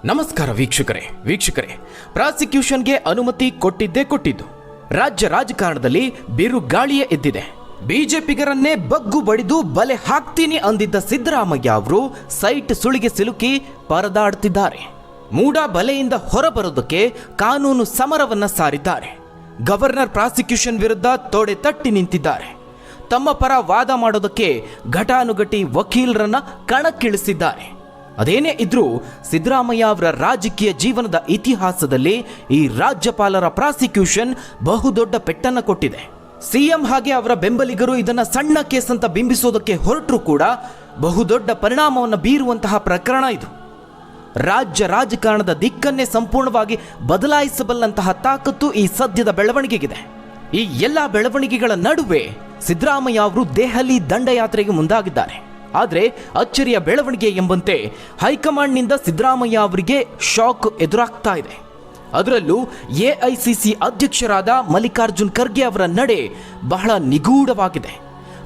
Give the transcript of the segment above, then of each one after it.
ನಮಸ್ಕಾರ ವೀಕ್ಷಕರೇ ಪ್ರಾಸಿಕ್ಯೂಷನ್ಗೆ ಅನುಮತಿ ಕೊಟ್ಟಿದ್ದು ರಾಜ್ಯ ರಾಜಕಾರಣದಲ್ಲಿ ಬಿರುಗಾಳಿಯೇ ಎದ್ದಿದೆ. ಬಿಜೆಪಿಗರನ್ನೇ ಬಗ್ಗು ಬಡಿದು ಬಲೆ ಹಾಕ್ತೀನಿ ಅಂದಿದ್ದ ಸಿದ್ದರಾಮಯ್ಯ ಅವರು ಸೈಟ್ ಸುಳಿಗೆ ಸಿಲುಕಿ ಪರದಾಡ್ತಿದ್ದಾರೆ. ಮೂಡಾ ಬಲೆಯಿಂದ ಹೊರಬರೋದಕ್ಕೆ ಕಾನೂನು ಸಮರವನ್ನ ಸಾರಿದ್ದಾರೆ. ಗವರ್ನರ್ ಪ್ರಾಸಿಕ್ಯೂಷನ್ ವಿರುದ್ಧ ತೊಡೆ ತಟ್ಟಿ ನಿಂತಿದ್ದಾರೆ. ತಮ್ಮ ಪರ ವಾದ ಮಾಡೋದಕ್ಕೆ ಘಟಾನುಘಟಿ ವಕೀಲರನ್ನ ಕಣಕ್ಕಿಳಿಸಿದ್ದಾರೆ. ಅದೇನೇ ಇದ್ರೂ ಸಿದ್ದರಾಮಯ್ಯ ಅವರ ರಾಜಕೀಯ ಜೀವನದ ಇತಿಹಾಸದಲ್ಲಿ ಈ ರಾಜ್ಯಪಾಲರ ಪ್ರಾಸಿಕ್ಯೂಷನ್ ಬಹುದೊಡ್ಡ ಪೆಟ್ಟನ್ನು ಕೊಟ್ಟಿದೆ. ಸಿಎಂ ಹಾಗೆ ಅವರ ಬೆಂಬಲಿಗರು ಇದನ್ನ ಸಣ್ಣ ಕೇಸ್ ಅಂತ ಬಿಂಬಿಸೋದಕ್ಕೆ ಹೊರಟರೂ ಕೂಡ ಬಹುದೊಡ್ಡ ಪರಿಣಾಮವನ್ನು ಬೀರುವಂತಹ ಪ್ರಕರಣ ಇದು. ರಾಜ್ಯ ರಾಜಕಾರಣದ ದಿಕ್ಕನ್ನೇ ಸಂಪೂರ್ಣವಾಗಿ ಬದಲಾಯಿಸಬಲ್ಲಂತಹ ತಾಕತ್ತು ಈ ಸದ್ಯದ ಬೆಳವಣಿಗೆಗಿದೆ. ಈ ಎಲ್ಲ ಬೆಳವಣಿಗೆಗಳ ನಡುವೆ ಸಿದ್ದರಾಮಯ್ಯ ಅವರು ದೆಹಲಿ ದಂಡಯಾತ್ರೆಗೆ ಮುಂದಾಗಿದ್ದಾರೆ. ಆದರೆ ಅಚ್ಚರಿಯ ಬೆಳವಣಿಗೆ ಎಂಬಂತೆ ಹೈಕಮಾಂಡ್ನಿಂದ ಸಿದ್ದರಾಮಯ್ಯ ಅವರಿಗೆ ಶಾಕ್ ಎದುರಾಗ್ತಾ ಇದೆ. ಅದರಲ್ಲೂ ಎಐಸಿಸಿ ಅಧ್ಯಕ್ಷರಾದ ಮಲ್ಲಿಕಾರ್ಜುನ್ ಖರ್ಗೆ ಅವರ ನಡೆ ಬಹಳ ನಿಗೂಢವಾಗಿದೆ.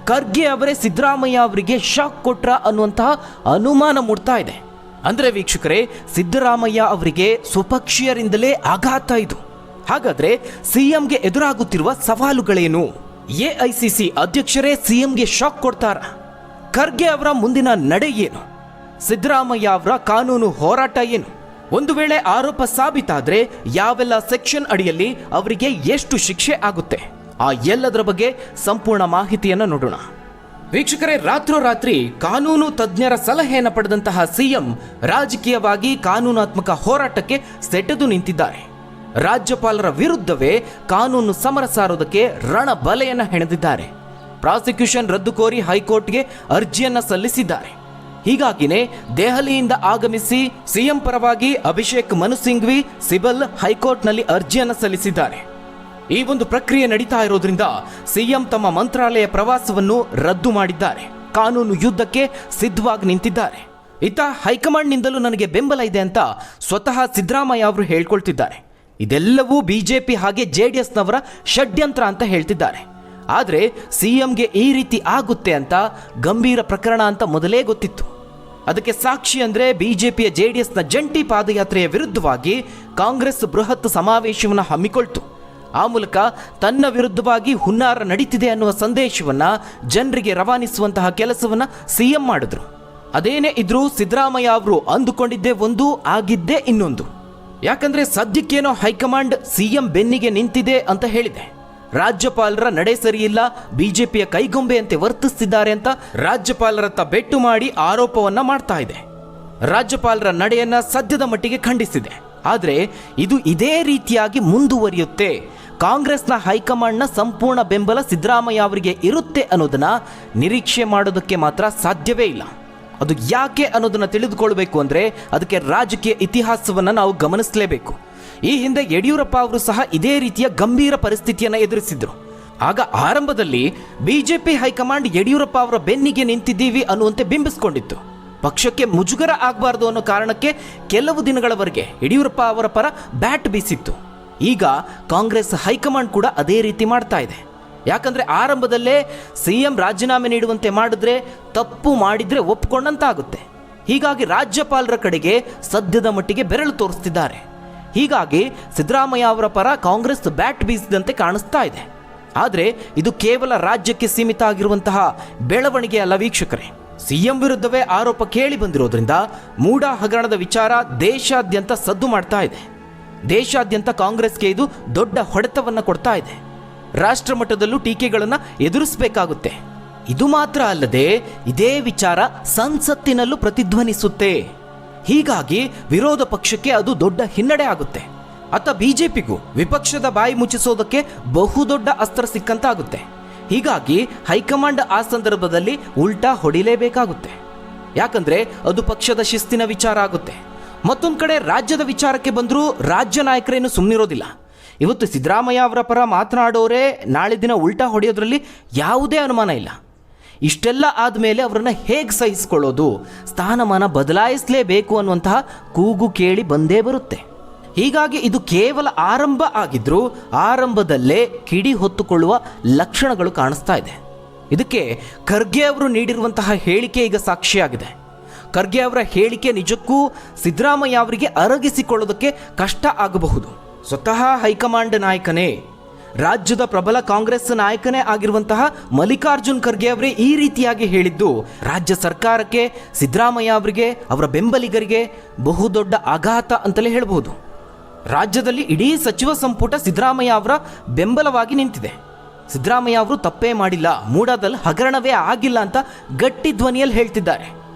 ಖರ್ಗೆ ಅವರೇ ಸಿದ್ದರಾಮಯ್ಯ ಅವರಿಗೆ ಶಾಕ್ ಕೊಟ್ರ ಅನ್ನುವಂತಹ ಅನುಮಾನ ಮೂಡ್ತಾ ಇದೆ. ಅಂದರೆ ವೀಕ್ಷಕರೇ, ಸಿದ್ದರಾಮಯ್ಯ ಅವರಿಗೆ ಸ್ವಪಕ್ಷೀಯರಿಂದಲೇ ಆಘಾತ ಇದು. ಹಾಗಾದ್ರೆ ಸಿಎಂಗೆ ಎದುರಾಗುತ್ತಿರುವ ಸವಾಲುಗಳೇನು? ಎಐಸಿಸಿ ಅಧ್ಯಕ್ಷರೇ ಸಿಎಂಗೆ ಶಾಕ್ ಕೊಡ್ತಾರ? ಖರ್ಗೆ ಅವರ ಮುಂದಿನ ನಡೆ ಏನು? ಸಿದ್ದರಾಮಯ್ಯ ಅವರ ಕಾನೂನು ಹೋರಾಟ ಏನು? ಒಂದು ವೇಳೆ ಆರೋಪ ಸಾಬೀತಾದ್ರೆ ಯಾವೆಲ್ಲ ಸೆಕ್ಷನ್ ಅಡಿಯಲ್ಲಿ ಅವರಿಗೆ ಎಷ್ಟು ಶಿಕ್ಷೆ ಆಗುತ್ತೆ? ಆ ಎಲ್ಲದರ ಬಗ್ಗೆ ಸಂಪೂರ್ಣ ಮಾಹಿತಿಯನ್ನು ನೋಡೋಣ. ವೀಕ್ಷಕರೇ, ರಾತ್ರೋರಾತ್ರಿ ಕಾನೂನು ತಜ್ಞರ ಸಲಹೆಯನ್ನು ಪಡೆದಂತಹ ಸಿಎಂ ರಾಜಕೀಯವಾಗಿ ಕಾನೂನಾತ್ಮಕ ಹೋರಾಟಕ್ಕೆ ಸೆಟೆದು ನಿಂತಿದ್ದಾರೆ. ರಾಜ್ಯಪಾಲರ ವಿರುದ್ಧವೇ ಕಾನೂನು ಸಮರ ಸಾರೋದಕ್ಕೆ ರಣಬಲೆಯನ್ನು ಹೆಣೆದಿದ್ದಾರೆ. ಪ್ರಾಸಿಕ್ಯೂಷನ್ ರದ್ದು ಕೋರಿ ಹೈಕೋರ್ಟ್ಗೆ ಅರ್ಜಿಯನ್ನ ಸಲ್ಲಿಸಿದ್ದಾರೆ. ಹೀಗಾಗಿನೇ ದೆಹಲಿಯಿಂದ ಆಗಮಿಸಿ ಸಿಎಂ ಪರವಾಗಿ ಅಭಿಷೇಕ್ ಮನು ಸಿಂಘ್ವಿ ಸಿಬಲ್ ಹೈಕೋರ್ಟ್ನಲ್ಲಿ ಅರ್ಜಿಯನ್ನ ಸಲ್ಲಿಸಿದ್ದಾರೆ. ಈ ಒಂದು ಪ್ರಕ್ರಿಯೆ ನಡೀತಾ ಇರೋದ್ರಿಂದ ಸಿಎಂ ತಮ್ಮ ಮಂತ್ರಾಲಯ ಪ್ರವಾಸವನ್ನು ರದ್ದು ಮಾಡಿದ್ದಾರೆ. ಕಾನೂನು ಯುದ್ಧಕ್ಕೆ ಸಿದ್ಧವಾಗಿ ನಿಂತಿದ್ದಾರೆ. ಇತ್ತ ಹೈಕಮಾಂಡ್ನಿಂದಲೂ ನನಗೆ ಬೆಂಬಲ ಇದೆ ಅಂತ ಸ್ವತಃ ಸಿದ್ದರಾಮಯ್ಯ ಅವರು ಹೇಳ್ಕೊಳ್ತಿದ್ದಾರೆ. ಇದೆಲ್ಲವೂ ಬಿಜೆಪಿ ಹಾಗೆ ಜೆಡಿಎಸ್ನವರ ಷಡ್ಯಂತ್ರ ಅಂತ ಹೇಳ್ತಿದ್ದಾರೆ. ಆದರೆ ಸಿಎಂಗೆ ಈ ರೀತಿ ಆಗುತ್ತೆ ಅಂತ ಗಂಭೀರ ಪ್ರಕರಣ ಅಂತ ಮೊದಲೇ ಗೊತ್ತಿತ್ತು. ಅದಕ್ಕೆ ಸಾಕ್ಷಿ ಅಂದರೆ ಬಿಜೆಪಿಯ ಜೆಡಿಎಸ್ನ ಜಂಟಿ ಪಾದಯಾತ್ರೆಯ ವಿರುದ್ಧವಾಗಿ ಕಾಂಗ್ರೆಸ್ ಬೃಹತ್ ಸಮಾವೇಶವನ್ನು ಹಮ್ಮಿಕೊಳ್ತು. ಆ ಮೂಲಕ ತನ್ನ ವಿರುದ್ಧವಾಗಿ ಹುನ್ನಾರ ನಡೀತಿದೆ ಅನ್ನುವ ಸಂದೇಶವನ್ನ ಜನರಿಗೆ ರವಾನಿಸುವಂತಹ ಕೆಲಸವನ್ನ ಸಿಎಂ ಮಾಡಿದ್ರು. ಅದೇನೇ ಇದ್ರೂ ಸಿದ್ದರಾಮಯ್ಯ ಅವರು ಅಂದುಕೊಂಡಿದ್ದೇ ಒಂದು, ಆಗಿದ್ದೇ ಇನ್ನೊಂದು. ಯಾಕಂದ್ರೆ ಸದ್ಯಕ್ಕೇನೋ ಹೈಕಮಾಂಡ್ ಸಿಎಂ ಬೆನ್ನಿಗೆ ನಿಂತಿದೆ ಅಂತ ಹೇಳಿದೆ. ರಾಜ್ಯಪಾಲರ ನಡೆ ಸರಿಯಿಲ್ಲ, ಬಿಜೆಪಿಯ ಕೈಗೊಂಬೆಯಂತೆ ವರ್ತಿಸ್ತಿದ್ದಾರೆ ಅಂತ ರಾಜ್ಯಪಾಲರತ್ತ ಬೆಟ್ಟು ಮಾಡಿ ಆರೋಪವನ್ನ ಮಾಡ್ತಾ ಇದೆ. ರಾಜ್ಯಪಾಲರ ನಡೆಯನ್ನ ಸದ್ಯದ ಮಟ್ಟಿಗೆ ಖಂಡಿಸಿದೆ. ಆದರೆ ಇದು ಇದೇ ರೀತಿಯಾಗಿ ಮುಂದುವರಿಯುತ್ತೆ, ಕಾಂಗ್ರೆಸ್ನ ಹೈಕಮಾಂಡ್ನ ಸಂಪೂರ್ಣ ಬೆಂಬಲ ಸಿದ್ದರಾಮಯ್ಯ ಅವರಿಗೆ ಇರುತ್ತೆ ಅನ್ನೋದನ್ನ ನಿರೀಕ್ಷೆ ಮಾಡೋದಕ್ಕೆ ಮಾತ್ರ ಸಾಧ್ಯವೇ ಇಲ್ಲ. ಅದು ಯಾಕೆ ಅನ್ನೋದನ್ನ ತಿಳಿದುಕೊಳ್ಬೇಕು ಅಂದರೆ ಅದಕ್ಕೆ ರಾಜಕೀಯ ಇತಿಹಾಸವನ್ನು ನಾವು ಗಮನಿಸಲೇಬೇಕು. ಈ ಹಿಂದೆ ಯಡಿಯೂರಪ್ಪ ಅವರು ಸಹ ಇದೇ ರೀತಿಯ ಗಂಭೀರ ಪರಿಸ್ಥಿತಿಯನ್ನು ಎದುರಿಸಿದ್ರು. ಆಗ ಆರಂಭದಲ್ಲಿ ಬಿಜೆಪಿ ಹೈಕಮಾಂಡ್ ಯಡಿಯೂರಪ್ಪ ಅವರ ಬೆನ್ನಿಗೆ ನಿಂತಿದ್ದೀವಿ ಅನ್ನುವಂತೆ ಬಿಂಬಿಸಿಕೊಂಡಿತ್ತು. ಪಕ್ಷಕ್ಕೆ ಮುಜುಗರ ಆಗಬಾರ್ದು ಅನ್ನೋ ಕಾರಣಕ್ಕೆ ಕೆಲವು ದಿನಗಳವರೆಗೆ ಯಡಿಯೂರಪ್ಪ ಅವರ ಪರ ಬ್ಯಾಟ್ ಬೀಸಿತ್ತು. ಈಗ ಕಾಂಗ್ರೆಸ್ ಹೈಕಮಾಂಡ್ ಕೂಡ ಅದೇ ರೀತಿ ಮಾಡ್ತಾ ಇದೆ. ಯಾಕಂದ್ರೆ ಆರಂಭದಲ್ಲೇ ಸಿಎಂ ರಾಜೀನಾಮೆ ನೀಡುವಂತೆ ಮಾಡಿದ್ರೆ ತಪ್ಪು ಮಾಡಿದ್ರೆ ಒಪ್ಪಿಕೊಂಡಂತಾಗುತ್ತೆ. ಹೀಗಾಗಿ ರಾಜ್ಯಪಾಲರ ಕಡೆಗೆ ಸದ್ಯದ ಮಟ್ಟಿಗೆ ಬೆರಳು ತೋರಿಸ್ತಿದ್ದಾರೆ. ಹೀಗಾಗಿ ಸಿದ್ದರಾಮಯ್ಯ ಅವರ ಪರ ಕಾಂಗ್ರೆಸ್ ಬ್ಯಾಟ್ ಬೀಸಿದಂತೆ ಕಾಣಿಸ್ತಾ ಇದೆ. ಆದರೆ ಇದು ಕೇವಲ ರಾಜ್ಯಕ್ಕೆ ಸೀಮಿತ ಆಗಿರುವಂತಹ ಬೆಳವಣಿಗೆ ಅಲ್ಲ ವೀಕ್ಷಕರೇ. ಸಿಎಂ ವಿರುದ್ಧವೇ ಆರೋಪ ಕೇಳಿ ಬಂದಿರೋದ್ರಿಂದ ಮೂಡಾ ಹಗರಣದ ವಿಚಾರ ದೇಶಾದ್ಯಂತ ಸದ್ದು ಮಾಡ್ತಾ ಇದೆ. ದೇಶಾದ್ಯಂತ ಕಾಂಗ್ರೆಸ್ಗೆ ಇದು ದೊಡ್ಡ ಹೊಡೆತವನ್ನು ಕೊಡ್ತಾ ಇದೆ. ರಾಷ್ಟ್ರ ಮಟ್ಟದಲ್ಲೂ ಟೀಕೆಗಳನ್ನು ಎದುರಿಸಬೇಕಾಗುತ್ತೆ. ಇದು ಮಾತ್ರ ಅಲ್ಲದೆ ಇದೇ ವಿಚಾರ ಸಂಸತ್ತಿನಲ್ಲೂ ಪ್ರತಿಧ್ವನಿಸುತ್ತೆ. ಹೀಗಾಗಿ ವಿರೋಧ ಪಕ್ಷಕ್ಕೆ ಅದು ದೊಡ್ಡ ಹಿನ್ನಡೆ ಆಗುತ್ತೆ. ಅತ್ತ ಬಿಜೆಪಿಗೂ ವಿಪಕ್ಷದ ಬಾಯಿ ಮುಚ್ಚಿಸೋದಕ್ಕೆ ಬಹುದೊಡ್ಡ ಅಸ್ತ್ರ ಸಿಕ್ಕಂತಾಗುತ್ತೆ. ಹೀಗಾಗಿ ಹೈಕಮಾಂಡ್ ಆ ಸಂದರ್ಭದಲ್ಲಿ ಉಲ್ಟಾ ಹೊಡಿಲೇಬೇಕಾಗುತ್ತೆ. ಯಾಕಂದ್ರೆ ಅದು ಪಕ್ಷದ ಶಿಸ್ತಿನ ವಿಚಾರ ಆಗುತ್ತೆ. ಮತ್ತೊಂದು ಕಡೆ ರಾಜ್ಯದ ವಿಚಾರಕ್ಕೆ ಬಂದರೂ ರಾಜ್ಯ ನಾಯಕರೇನು ಸುಮ್ಮನಿರೋದಿಲ್ಲ. ಇವತ್ತು ಸಿದ್ದರಾಮಯ್ಯ ಅವರ ಪರ ಮಾತನಾಡೋರೇ ನಾಳೆ ದಿನ ಉಲ್ಟಾ ಹೊಡೆಯೋದ್ರಲ್ಲಿ ಯಾವುದೇ ಅನುಮಾನ ಇಲ್ಲ. ಇಷ್ಟೆಲ್ಲ ಆದಮೇಲೆ ಅವರನ್ನು ಹೇಗೆ ಸಹಿಸಿಕೊಳ್ಳೋದು? ಸ್ಥಾನಮಾನ ಬದಲಾಯಿಸಲೇಬೇಕು ಅನ್ನುವಂತಹ ಕೂಗು ಕೇಳಿ ಬಂದೇ ಬರುತ್ತೆ. ಹೀಗಾಗಿ ಇದು ಕೇವಲ ಆರಂಭ ಆಗಿದ್ರೂ ಆರಂಭದಲ್ಲೇ ಕಿಡಿ ಹೊತ್ತುಕೊಳ್ಳುವ ಲಕ್ಷಣಗಳು ಕಾಣಿಸ್ತಾ ಇದೆ. ಇದಕ್ಕೆ ಖರ್ಗೆ ಅವರು ನೀಡಿರುವಂತಹ ಹೇಳಿಕೆ ಈಗ ಸಾಕ್ಷಿಯಾಗಿದೆ. ಖರ್ಗೆ ಅವರ ಹೇಳಿಕೆ ನಿಜಕ್ಕೂ ಸಿದ್ದರಾಮಯ್ಯ ಅವರಿಗೆ ಅರಗಿಸಿಕೊಳ್ಳೋದಕ್ಕೆ ಕಷ್ಟ ಆಗಬಹುದು. ಸ್ವತಃ ಹೈಕಮಾಂಡ್ ನಾಯಕನೇ, ರಾಜ್ಯದ ಪ್ರಬಲ ಕಾಂಗ್ರೆಸ್ ನಾಯಕನೇ ಆಗಿರುವಂತಹ ಮಲ್ಲಿಕಾರ್ಜುನ್ ಖರ್ಗೆ ಅವರೇ ಈ ರೀತಿಯಾಗಿ ಹೇಳಿದ್ದು ರಾಜ್ಯ ಸರ್ಕಾರಕ್ಕೆ, ಸಿದ್ದರಾಮಯ್ಯ ಅವರಿಗೆ, ಅವರ ಬೆಂಬಲಿಗರಿಗೆ ಬಹುದೊಡ್ಡ ಆಘಾತ ಅಂತಲೇ ಹೇಳಬಹುದು. ರಾಜ್ಯದಲ್ಲಿ ಇಡೀ ಸಚಿವ ಸಂಪುಟ ಸಿದ್ದರಾಮಯ್ಯ ಅವರ ಬೆಂಬಲವಾಗಿ ನಿಂತಿದೆ. ಸಿದ್ದರಾಮಯ್ಯ ಅವರು ತಪ್ಪೇ ಮಾಡಿಲ್ಲ, ಮೂಡಾದಲ್ಲಿ ಹಗರಣವೇ ಆಗಿಲ್ಲ ಅಂತ ಗಟ್ಟಿ ಧ್ವನಿಯಲ್ಲಿ ಹೇಳ್ತಿದ್ದಾರೆ.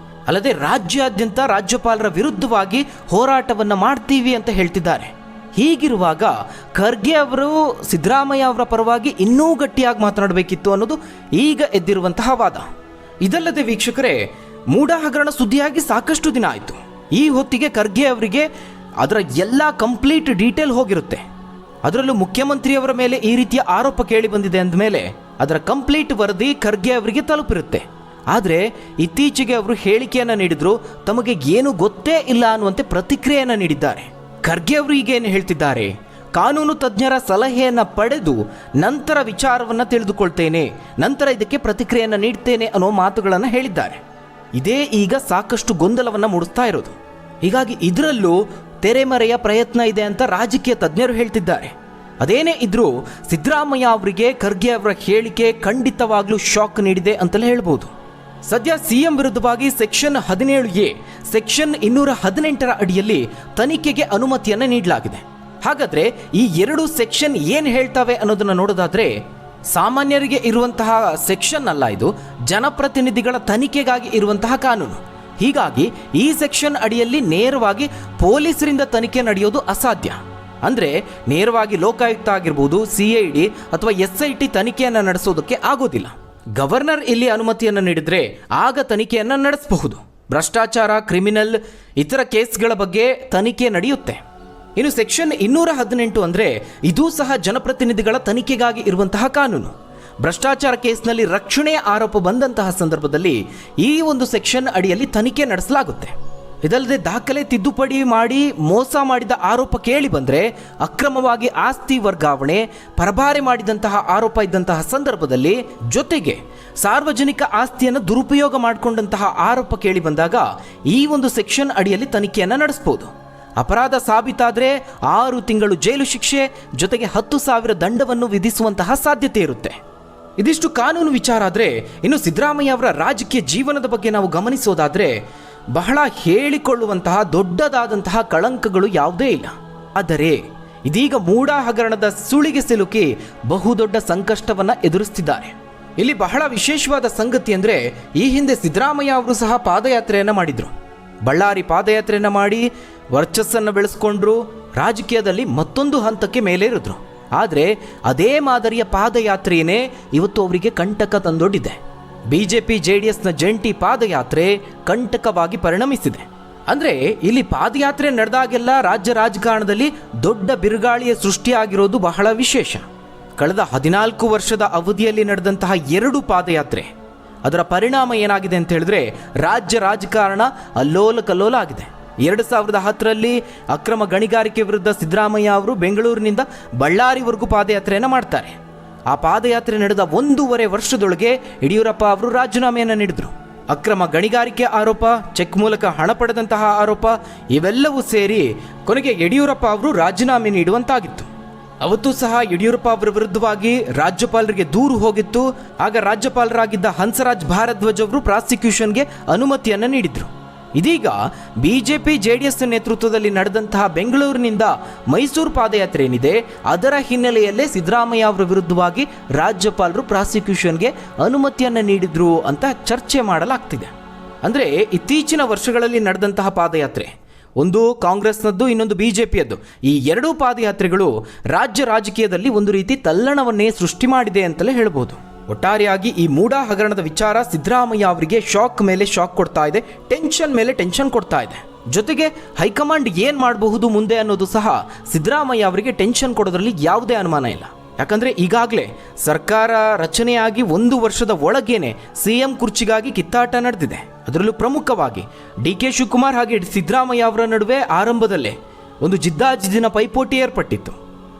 ಅಲ್ಲದೆ ರಾಜ್ಯಾದ್ಯಂತ ರಾಜ್ಯಪಾಲರ ವಿರುದ್ಧವಾಗಿ ಹೋರಾಟವನ್ನು ಮಾಡ್ತೀವಿ ಅಂತ ಹೇಳ್ತಿದ್ದಾರೆ. ಹೀಗಿರುವಾಗ ಖರ್ಗೆ ಅವರು ಸಿದ್ದರಾಮಯ್ಯ ಅವರ ಪರವಾಗಿ ಇನ್ನೂ ಗಟ್ಟಿಯಾಗಿ ಮಾತನಾಡಬೇಕಿತ್ತು ಅನ್ನೋದು ಈಗ ಎದ್ದಿರುವಂತಹ ವಾದ. ಇದಲ್ಲದೆ ವೀಕ್ಷಕರೇ, ಮೂಡ ಹಗರಣ ಸುದ್ದಿಯಾಗಿ ಸಾಕಷ್ಟು ದಿನ ಆಯಿತು. ಈ ಹೊತ್ತಿಗೆ ಖರ್ಗೆ ಅವರಿಗೆ ಅದರ ಎಲ್ಲ ಕಂಪ್ಲೀಟ್ ಡೀಟೇಲ್ ಹೋಗಿರುತ್ತೆ. ಅದರಲ್ಲೂ ಮುಖ್ಯಮಂತ್ರಿಯವರ ಮೇಲೆ ಈ ರೀತಿಯ ಆರೋಪ ಕೇಳಿ ಬಂದಿದೆ ಅಂದಮೇಲೆ ಅದರ ಕಂಪ್ಲೀಟ್ ವರದಿ ಖರ್ಗೆ ಅವರಿಗೆ ತಲುಪಿರುತ್ತೆ. ಆದರೆ ಇತ್ತೀಚೆಗೆ ಅವರು ಹೇಳಿಕೆಯನ್ನು ನೀಡಿದ್ರು, ತಮಗೆ ಏನು ಗೊತ್ತೇ ಇಲ್ಲ ಅನ್ನುವಂತೆ ಪ್ರತಿಕ್ರಿಯೆಯನ್ನು ನೀಡಿದ್ದಾರೆ. ಖರ್ಗೆ ಅವರು ಈಗೇನು ಹೇಳ್ತಿದ್ದಾರೆ, ಕಾನೂನು ತಜ್ಞರ ಸಲಹೆಯನ್ನು ಪಡೆದು ನಂತರ ವಿಚಾರವನ್ನು ತಿಳಿದುಕೊಳ್ತೇನೆ, ನಂತರ ಇದಕ್ಕೆ ಪ್ರತಿಕ್ರಿಯೆಯನ್ನು ನೀಡ್ತೇನೆ ಅನ್ನೋ ಮಾತುಗಳನ್ನು ಹೇಳಿದ್ದಾರೆ. ಇದೇ ಈಗ ಸಾಕಷ್ಟು ಗೊಂದಲವನ್ನು ಮೂಡಿಸ್ತಾ ಇರೋದು. ಹೀಗಾಗಿ ಇದರಲ್ಲೂ ತೆರೆಮರೆಯ ಪ್ರಯತ್ನ ಇದೆ ಅಂತ ರಾಜಕೀಯ ತಜ್ಞರು ಹೇಳ್ತಿದ್ದಾರೆ. ಅದೇನೇ ಇದ್ರೂ ಸಿದ್ದರಾಮಯ್ಯ ಅವರಿಗೆ ಖರ್ಗೆ ಅವರ ಹೇಳಿಕೆ ಖಂಡಿತವಾಗ್ಲೂ ಶಾಕ್ ನೀಡಿದೆ ಅಂತಲೇ ಹೇಳ್ಬೋದು. ಸದ್ಯ ಸಿಎಂ ವಿರುದ್ಧವಾಗಿ ಸೆಕ್ಷನ್ 17A, ಸೆಕ್ಷನ್ 218ರ ಅಡಿಯಲ್ಲಿ ತನಿಖೆಗೆ ಅನುಮತಿಯನ್ನು ನೀಡಲಾಗಿದೆ. ಹಾಗಾದ್ರೆ ಈ ಎರಡು ಸೆಕ್ಷನ್ ಏನು ಹೇಳ್ತವೆ ಅನ್ನೋದನ್ನ ನೋಡೋದಾದ್ರೆ, ಸಾಮಾನ್ಯರಿಗೆ ಇರುವಂತಹ ಸೆಕ್ಷನ್ ಅಲ್ಲ, ಇದು ಜನಪ್ರತಿನಿಧಿಗಳ ತನಿಖೆಗಾಗಿ ಇರುವಂತಹ ಕಾನೂನು. ಹೀಗಾಗಿ ಈ ಸೆಕ್ಷನ್ ಅಡಿಯಲ್ಲಿ ನೇರವಾಗಿ ಪೊಲೀಸರಿಂದ ತನಿಖೆ ನಡೆಯೋದು ಅಸಾಧ್ಯ. ಅಂದರೆ ನೇರವಾಗಿ ಲೋಕಾಯುಕ್ತ ಆಗಿರ್ಬೋದು, CID ಅಥವಾ SIT ತನಿಖೆಯನ್ನು ನಡೆಸೋದಕ್ಕೆ ಆಗೋದಿಲ್ಲ. ಗವರ್ನರ್ ಇಲ್ಲಿ ಅನುಮತಿಯನ್ನು ನೀಡಿದ್ರೆ ಆಗ ತನಿಖೆಯನ್ನು ನಡೆಸಬಹುದು. ಭ್ರಷ್ಟಾಚಾರ, ಕ್ರಿಮಿನಲ್, ಇತರ ಕೇಸ್ಗಳ ಬಗ್ಗೆ ತನಿಖೆ ನಡೆಯುತ್ತೆ. ಇನ್ನು ಸೆಕ್ಷನ್ 218 ಅಂದರೆ ಇದೂ ಸಹ ಜನಪ್ರತಿನಿಧಿಗಳ ತನಿಖೆಗಾಗಿ ಇರುವಂತಹ ಕಾನೂನು. ಭ್ರಷ್ಟಾಚಾರ ಕೇಸ್ನಲ್ಲಿ ರಕ್ಷಣೆಯ ಆರೋಪ ಬಂದಂತಹ ಸಂದರ್ಭದಲ್ಲಿ ಈ ಒಂದು ಸೆಕ್ಷನ್ ಅಡಿಯಲ್ಲಿ ತನಿಖೆ ನಡೆಸಲಾಗುತ್ತೆ. ಇದಲ್ಲದೆ ದಾಖಲೆ ತಿದ್ದುಪಡಿ ಮಾಡಿ ಮೋಸ ಮಾಡಿದ ಆರೋಪ ಕೇಳಿ ಬಂದರೆ, ಅಕ್ರಮವಾಗಿ ಆಸ್ತಿ ವರ್ಗಾವಣೆ, ಪರಭಾರೆ ಮಾಡಿದಂತಹ ಆರೋಪ ಇದ್ದಂತಹ ಸಂದರ್ಭದಲ್ಲಿ, ಜೊತೆಗೆ ಸಾರ್ವಜನಿಕ ಆಸ್ತಿಯನ್ನು ದುರುಪಯೋಗ ಮಾಡಿಕೊಂಡಂತಹ ಆರೋಪ ಕೇಳಿ ಬಂದಾಗ ಈ ಒಂದು ಸೆಕ್ಷನ್ ಅಡಿಯಲ್ಲಿ ತನಿಖೆಯನ್ನು ನಡೆಸಬಹುದು. ಅಪರಾಧ ಸಾಬೀತಾದರೆ 6 ತಿಂಗಳು ಜೈಲು ಶಿಕ್ಷೆ ಜೊತೆಗೆ 10,000 ದಂಡವನ್ನು ವಿಧಿಸುವಂತಹ ಸಾಧ್ಯತೆ ಇರುತ್ತೆ. ಇದಿಷ್ಟು ಕಾನೂನು ವಿಚಾರ ಆದರೆ, ಇನ್ನು ಸಿದ್ದರಾಮಯ್ಯ ಅವರ ರಾಜಕೀಯ ಜೀವನದ ಬಗ್ಗೆ ನಾವು ಗಮನಿಸೋದಾದರೆ ಬಹಳ ಹೇಳಿಕೊಳ್ಳುವಂತಹ ದೊಡ್ಡದಾದಂತಹ ಕಳಂಕಗಳು ಯಾವುದೇ ಇಲ್ಲ. ಆದರೆ ಇದೀಗ ಮೂಡ ಹಗರಣದ ಸುಳಿಗೆ ಸಿಲುಕಿ ಬಹುದೊಡ್ಡ ಸಂಕಷ್ಟವನ್ನು ಎದುರಿಸ್ತಿದ್ದಾರೆ. ಇಲ್ಲಿ ಬಹಳ ವಿಶೇಷವಾದ ಸಂಗತಿ ಅಂದರೆ, ಈ ಹಿಂದೆ ಸಿದ್ದರಾಮಯ್ಯ ಅವರು ಸಹ ಪಾದಯಾತ್ರೆಯನ್ನು ಮಾಡಿದರು. ಬಳ್ಳಾರಿ ಪಾದಯಾತ್ರೆಯನ್ನು ಮಾಡಿ ವರ್ಚಸ್ಸನ್ನು ಬೆಳೆಸ್ಕೊಂಡ್ರು, ರಾಜಕೀಯದಲ್ಲಿ ಮತ್ತೊಂದು ಹಂತಕ್ಕೆ ಮೇಲೇರಿದ್ರು. ಆದರೆ ಅದೇ ಮಾದರಿಯ ಪಾದಯಾತ್ರೆಯೇ ಇವತ್ತು ಅವರಿಗೆ ಕಂಟಕ ತಂದೊಡ್ಡಿದೆ. BJP JDSನ ಜಂಟಿ ಪಾದಯಾತ್ರೆ ಕಂಟಕವಾಗಿ ಪರಿಣಮಿಸಿದೆ. ಅಂದರೆ ಇಲ್ಲಿ ಪಾದಯಾತ್ರೆ ನಡೆದಾಗೆಲ್ಲ ರಾಜ್ಯ ರಾಜಕಾರಣದಲ್ಲಿ ದೊಡ್ಡ ಬಿರುಗಾಳಿಯ ಸೃಷ್ಟಿಯಾಗಿರೋದು ಬಹಳ ವಿಶೇಷ. ಕಳೆದ 14 ವರ್ಷದ ಅವಧಿಯಲ್ಲಿ ನಡೆದಂತಹ 2 ಪಾದಯಾತ್ರೆ, ಅದರ ಪರಿಣಾಮ ಏನಾಗಿದೆ ಅಂತ ಹೇಳಿದ್ರೆ ರಾಜ್ಯ ರಾಜಕಾರಣ ಅಲ್ಲೋಲ ಕಲ್ಲೋಲ ಆಗಿದೆ. 2010ರಲ್ಲಿ ಅಕ್ರಮ ಗಣಿಗಾರಿಕೆ ವಿರುದ್ಧ ಸಿದ್ದರಾಮಯ್ಯ ಅವರು ಬೆಂಗಳೂರಿನಿಂದ ಬಳ್ಳಾರಿವರೆಗೂ ಪಾದಯಾತ್ರೆಯನ್ನು ಮಾಡ್ತಾರೆ. ಆ ಪಾದಯಾತ್ರೆ ನಡೆದ 1.5 ವರ್ಷದೊಳಗೆ ಯಡಿಯೂರಪ್ಪ ಅವರು ರಾಜೀನಾಮೆಯನ್ನು ನೀಡಿದರು. ಅಕ್ರಮ ಗಣಿಗಾರಿಕೆ ಆರೋಪ, ಚೆಕ್ ಮೂಲಕ ಹಣ ಪಡೆದಂತಹ ಆರೋಪ ಇವೆಲ್ಲವೂ ಸೇರಿ ಕೊನೆಗೆ ಯಡಿಯೂರಪ್ಪ ಅವರು ರಾಜೀನಾಮೆ ನೀಡುವಂತಾಗಿತ್ತು. ಅವತ್ತು ಸಹ ಯಡಿಯೂರಪ್ಪ ಅವರ ವಿರುದ್ಧವಾಗಿ ರಾಜ್ಯಪಾಲರಿಗೆ ದೂರು ಹೋಗಿತ್ತು. ಆಗ ರಾಜ್ಯಪಾಲರಾಗಿದ್ದ ಹಂಸರಾಜ್ ಭಾರದ್ವಾಜ್ ಅವರು ಪ್ರಾಸಿಕ್ಯೂಷನ್ಗೆ ಅನುಮತಿಯನ್ನು ನೀಡಿದರು. ಇದೀಗ BJP JDS ನೇತೃತ್ವದಲ್ಲಿ ನಡೆದಂತಹ ಬೆಂಗಳೂರಿನಿಂದ ಮೈಸೂರು ಪಾದಯಾತ್ರೆ ಏನಿದೆ, ಅದರ ಹಿನ್ನೆಲೆಯಲ್ಲೇ ಸಿದ್ದರಾಮಯ್ಯ ಅವರ ವಿರುದ್ಧವಾಗಿ ರಾಜ್ಯಪಾಲರು ಪ್ರಾಸಿಕ್ಯೂಷನ್ಗೆ ಅನುಮತಿಯನ್ನು ನೀಡಿದ್ರು ಅಂತ ಚರ್ಚೆ ಮಾಡಲಾಗ್ತಿದೆ. ಅಂದರೆ ಇತ್ತೀಚಿನ ವರ್ಷಗಳಲ್ಲಿ ನಡೆದಂತಹ ಪಾದಯಾತ್ರೆ, ಒಂದು ಕಾಂಗ್ರೆಸ್ನದ್ದು, ಇನ್ನೊಂದು BJPಯದ್ದು, ಈ 2 ಪಾದಯಾತ್ರೆಗಳು ರಾಜ್ಯ ರಾಜಕೀಯದಲ್ಲಿ ಒಂದು ರೀತಿ ತಲ್ಲಣವನ್ನೇ ಸೃಷ್ಟಿ ಮಾಡಿದೆ ಅಂತಲೇ ಹೇಳ್ಬೋದು. ಒಟ್ಟಾರೆಯಾಗಿ ಈ ಮೂಡ ಹಗರಣದ ವಿಚಾರ ಸಿದ್ದರಾಮಯ್ಯ ಅವರಿಗೆ ಶಾಕ್ ಮೇಲೆ ಶಾಕ್ ಕೊಡ್ತಾ ಇದೆ, ಟೆನ್ಷನ್ ಮೇಲೆ ಟೆನ್ಷನ್ ಕೊಡ್ತಾ ಇದೆ. ಜೊತೆಗೆ ಹೈಕಮಾಂಡ್ ಏನು ಮಾಡಬಹುದು ಮುಂದೆ ಅನ್ನೋದು ಸಹ ಸಿದ್ದರಾಮಯ್ಯ ಅವರಿಗೆ ಟೆನ್ಷನ್ ಕೊಡೋದ್ರಲ್ಲಿ ಯಾವುದೇ ಅನುಮಾನ ಇಲ್ಲ. ಯಾಕಂದರೆ ಈಗಾಗಲೇ ಸರ್ಕಾರ ರಚನೆಯಾಗಿ 1 ವರ್ಷದ ಒಳಗೇನೆ CM ಕುರ್ಚಿಗಾಗಿ ಕಿತ್ತಾಟ ನಡೆದಿದೆ. ಅದರಲ್ಲೂ ಪ್ರಮುಖವಾಗಿ DK ಶಿವಕುಮಾರ್ ಹಾಗೆ ಸಿದ್ದರಾಮಯ್ಯ ಅವರ ನಡುವೆ ಆರಂಭದಲ್ಲೇ ಒಂದು ಜಿದ್ದಾಜಿದ್ದಿನ ಪೈಪೋಟಿ ಏರ್ಪಟ್ಟಿತ್ತು.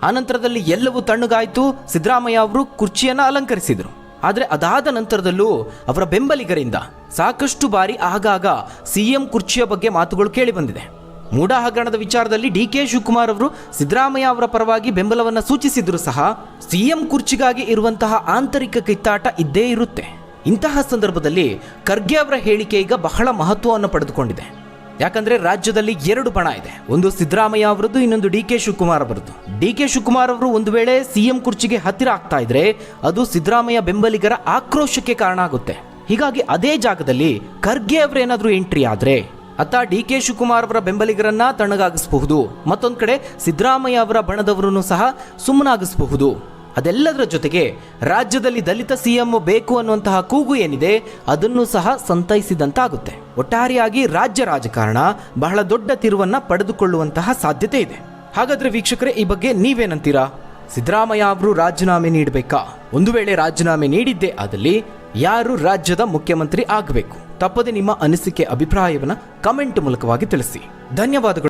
ಆನಂತರದಲ್ಲಿ ಎಲ್ಲವೂ ತಣ್ಣಗಾಯಿತು. ಸಿದ್ದರಾಮಯ್ಯ ಅವರು ಕುರ್ಚಿಯನ್ನು ಅಲಂಕರಿಸಿದರು. ಆದರೆ ಅದಾದ ನಂತರದಲ್ಲೂ ಅವರ ಬೆಂಬಲಿಗರಿಂದ ಸಾಕಷ್ಟು ಬಾರಿ ಆಗಾಗ ಸಿಎಂ ಕುರ್ಚಿಯ ಬಗ್ಗೆ ಮಾತುಗಳು ಕೇಳಿಬಂದಿದೆ. ಮೂಡ ಹಗರಣದ ವಿಚಾರದಲ್ಲಿ ಡಿ.ಕೆ. ಶಿವಕುಮಾರ್ ಅವರು ಸಿದ್ದರಾಮಯ್ಯ ಅವರ ಪರವಾಗಿ ಬೆಂಬಲವನ್ನು ಸೂಚಿಸಿದ್ರು ಸಹ ಸಿಎಂ ಕುರ್ಚಿಗಾಗಿ ಇರುವಂತಹ ಆಂತರಿಕ ಕಿತ್ತಾಟ ಇದ್ದೇ ಇರುತ್ತೆ. ಇಂತಹ ಸಂದರ್ಭದಲ್ಲಿ ಖರ್ಗೆ ಅವರ ಹೇಳಿಕೆ ಈಗ ಬಹಳ ಮಹತ್ವವನ್ನು ಪಡೆದುಕೊಂಡಿದೆ. ಯಾಕಂದ್ರೆ ರಾಜ್ಯದಲ್ಲಿ 2 ಬಣ ಇದೆ. ಒಂದು ಸಿದ್ದರಾಮಯ್ಯ ಅವರದ್ದು, ಇನ್ನೊಂದು ಡಿ.ಕೆ. ಶಿವಕುಮಾರ್ ಅವರದ್ದು. ಡಿ.ಕೆ. ಶಿವಕುಮಾರ್ ಅವರು ಒಂದು ವೇಳೆ ಸಿಎಂ ಕುರ್ಚಿಗೆ ಹತ್ತಿರ ಆಗ್ತಾ ಇದ್ರೆ ಅದು ಸಿದ್ದರಾಮಯ್ಯ ಬೆಂಬಲಿಗರ ಆಕ್ರೋಶಕ್ಕೆ ಕಾರಣ ಆಗುತ್ತೆ. ಹೀಗಾಗಿ ಅದೇ ಜಾಗದಲ್ಲಿ ಖರ್ಗೆ ಅವರೇನಾದ್ರೂ ಎಂಟ್ರಿ ಆದ್ರೆ ಅತ್ತ ಡಿ.ಕೆ. ಶಿವಕುಮಾರ್ ಅವರ ಬೆಂಬಲಿಗರನ್ನ ತಣ್ಣಗಾಗಿಸಬಹುದು, ಮತ್ತೊಂದು ಕಡೆ ಸಿದ್ದರಾಮಯ್ಯ ಅವರ ಬಣದವರನ್ನು ಸಹ ಸುಮ್ಮನಾಗಿಸಬಹುದು. ಅದೆಲ್ಲದರ ಜೊತೆಗೆ ರಾಜ್ಯದಲ್ಲಿ ದಲಿತ ಸಿಎಂ ಬೇಕು ಅನ್ನುವಂತಹ ಕೂಗು ಏನಿದೆ ಅದನ್ನು ಸಹ ಸಂತೈಸಿದಂತಾಗುತ್ತೆ. ಒಟ್ಟಾರೆಯಾಗಿ ರಾಜ್ಯ ರಾಜಕಾರಣ ಬಹಳ ದೊಡ್ಡ ತಿರುವನ್ನ ಪಡೆದುಕೊಳ್ಳುವಂತಹ ಸಾಧ್ಯತೆ ಇದೆ. ಹಾಗಾದ್ರೆ ವೀಕ್ಷಕರೇ, ಈ ಬಗ್ಗೆ ನೀವೇನಂತೀರಾ? ಸಿದ್ದರಾಮಯ್ಯ ಅವರು ರಾಜೀನಾಮೆ ನೀಡಬೇಕಾ? ಒಂದು ವೇಳೆ ರಾಜೀನಾಮೆ ನೀಡಿದ್ದೇ ಆದಲ್ಲಿ ಯಾರು ರಾಜ್ಯದ ಮುಖ್ಯಮಂತ್ರಿ ಆಗಬೇಕು? ತಪ್ಪದೆ ನಿಮ್ಮ ಅನಿಸಿಕೆ, ಅಭಿಪ್ರಾಯವನ್ನು ಕಮೆಂಟ್ ಮೂಲಕವಾಗಿ ತಿಳಿಸಿ. ಧನ್ಯವಾದಗಳು.